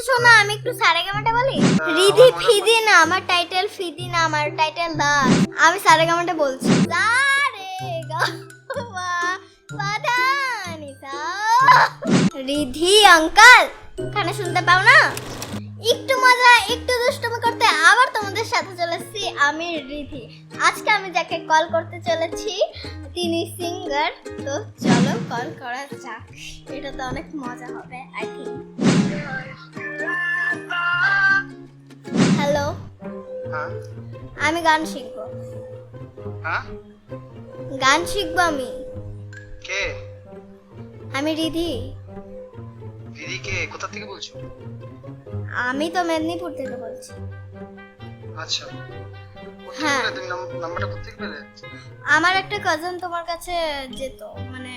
শোনো আমি একটু সারেগামাটা বলি। রিধি ফিদি না, আমার টাইটেল ফিদি না, আমার টাইটেল দাস। আমি সারেগামাটা বলছি। রিধি আঙ্কেল কানে শুনতে পাও না? একটু মজা একটু দুষ্টুমি করতে আবার তোমাদের সাথে চলে এসেছি আমি রিধি। আজকে আমি যাকে কল করতে চলেছি তিনি সিঙ্গার। তো চলো কল করা যাক, এটা তো অনেক মজা হবে আই থিঙ্ক। হ্যালো, আমি গান শিখবো। গান শিখবো আমি। কে? আমি রিধি। রিধি কে? কোথা থেকে বলছো? আমি তো মেদিনীপুর থেকে বলছি। আচ্ছা, হ্যাঁ তুমি নাম্বারটা কোথা থেকে পেলে? আমার একটা কাজিন তোমার কাছে যেত, মানে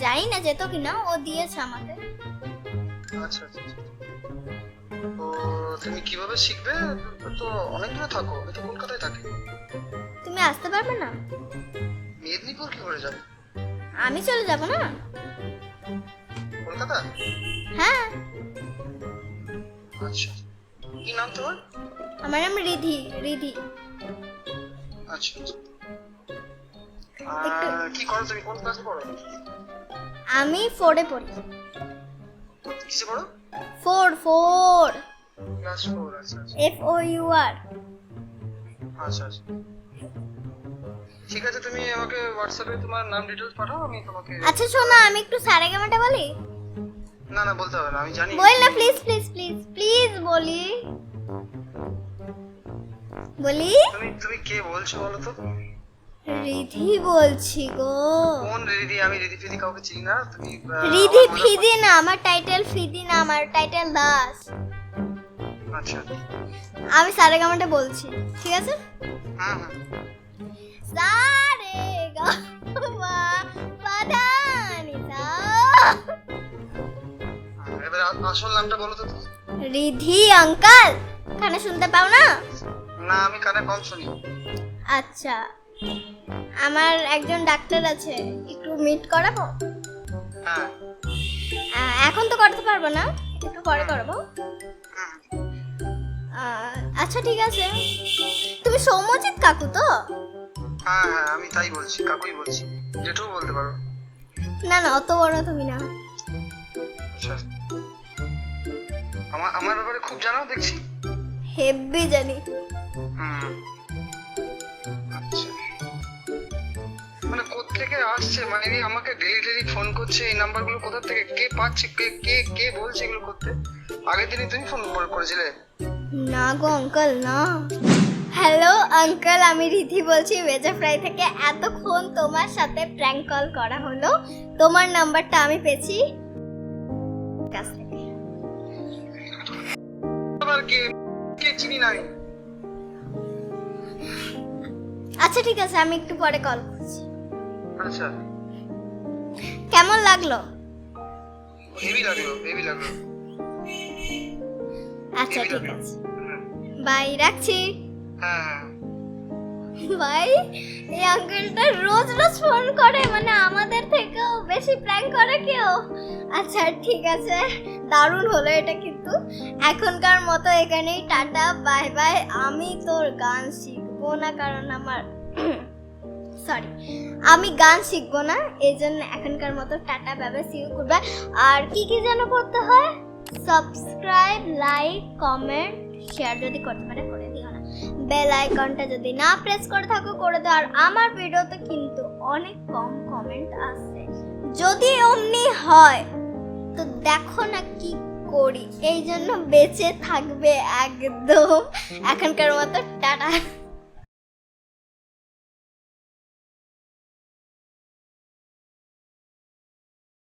জানি না যেত কিনা, ও দিয়েছে আমাকে। আচ্ছা আচ্ছা, তো তুমি কিভাবে শিখবে? তো অনেক দূরে থাকো, আমি তো কলকাতায় থাকি। তুমি আসতে পারবে না? মেদিনীপুর কি করে যাবে? আমি চলে যাব না কলকাতা? হ্যাঁ। আচ্ছা, কি নাম তোমার? আমার নাম রিধি। রিধি। আচ্ছা আচ্ছা, কি করো তুমি? কোন ক্লাসে পড়ো? আমি 4 এ পড়ি। কিসে পড়ো? 4 ক্লাস 4। আচ্ছা আচ্ছা, FOUR। আচ্ছা আচ্ছা, ঠিক আছে, তুমি আমাকে হোয়াটসঅ্যাপে তোমার নাম ডিটেইলস পাঠাও, আমি তোমাকে। আচ্ছা শোনো আমি একটু সারেগামাটা বলি। না না, বলতে হবে না, আমি জানি। বল না প্লিজ প্লিজ প্লিজ প্লিজ বলি। তুমি কে বলছো বলো তো? রিধি বলছি গো। কোন রিধি? আমি রিধি ফিদি কাউকে চিনি না। তুমি রিধি ফিদি না, আমার টাইটেল ফিদি না, আমার টাইটেল দাস। আচ্ছা, আমি সারেগামাটা বলছি, ঠিক আছে? হ্যাঁ হ্যাঁ। সারেগামা পাধানিসা। এবার আসল নামটা বলো তো। রিধি আঙ্কেল কানে শুনতে পাও না? না, আমি কানে কম শুনি। আচ্ছা, আমার একজন ডাক্তার আছে, একটু মিট করাবো? হ্যাঁ। এখন তো করতে পারবো না, একটু পরে করবো। আচ্ছা ঠিক আছে। তুমি সৌম্যজিৎ কাকু তো? হ্যাঁ হ্যাঁ, আমি তাই বলছি, কাকুই বলছি, যেটুকু বলতে পারো। না না, অত বড় তুমি না। আচ্ছা, আমার ব্যাপারে খুব জানো দেখছি। হেব্বি জানি। আচ্ছা, মানে কোত্থেকে আসছে? মানে আমাকে ডেইলি ফোন করছে, এই নাম্বারগুলো কোথা থেকে কে পাচ্ছে? কে বলছে এগুলো করতে? আগের দিনই তুমি ফোন করেছিলে? না গো আঙ্কেল না। হ্যালো আঙ্কেল, আমি রিধি বলছি ভেজা ফ্রাই থেকে। এতক্ষণ তোমার সাথে প্র্যাঙ্ক কল করা হলো, তোমার নাম্বারটা আমি পেয়েছি কাছ থেকে। আবার কে চিনি না আমি। আচ্ছা ঠিক আছে, আমি একটু পরে কল করছি। আচ্ছা, কেমন লাগলো? হেভি লাগলো। আচ্ছা ঠিক আছে, বাই, রাখছি। হ্যাঁ। ভাই এই আঙ্কেলটা রোজ রোজ ফোন করে, মানে আমাদের থেকেও বেশি প্র্যাঙ্ক করে কেউ। আচ্ছা ঠিক আছে, দারুণ হলো এটা কিন্তু। এখনকার মতো এখানেই টাটা বাই বাই। আমি তোর গান শিখবো না, কারণ আমার আমি গান শিখবো না, এই জন্য এখনকার মতো tata bye bye, see you, good bye. আর কি যেন করতে হয়? সাবস্ক্রাইব, লাইক, কমেন্ট, শেয়ার যদি করতে পারে করে দিও না। বেল আইকনটা যদি না প্রেস করে থাকো করে দাও। আর আমার ভিডিওতে কিন্তু অনেক কম কমেন্ট আসছে, যদি অমনি হয় তো দেখো না কি করি, এই জন্য বেঁচে থাকবে একদম। এখনকার মতো টাটা।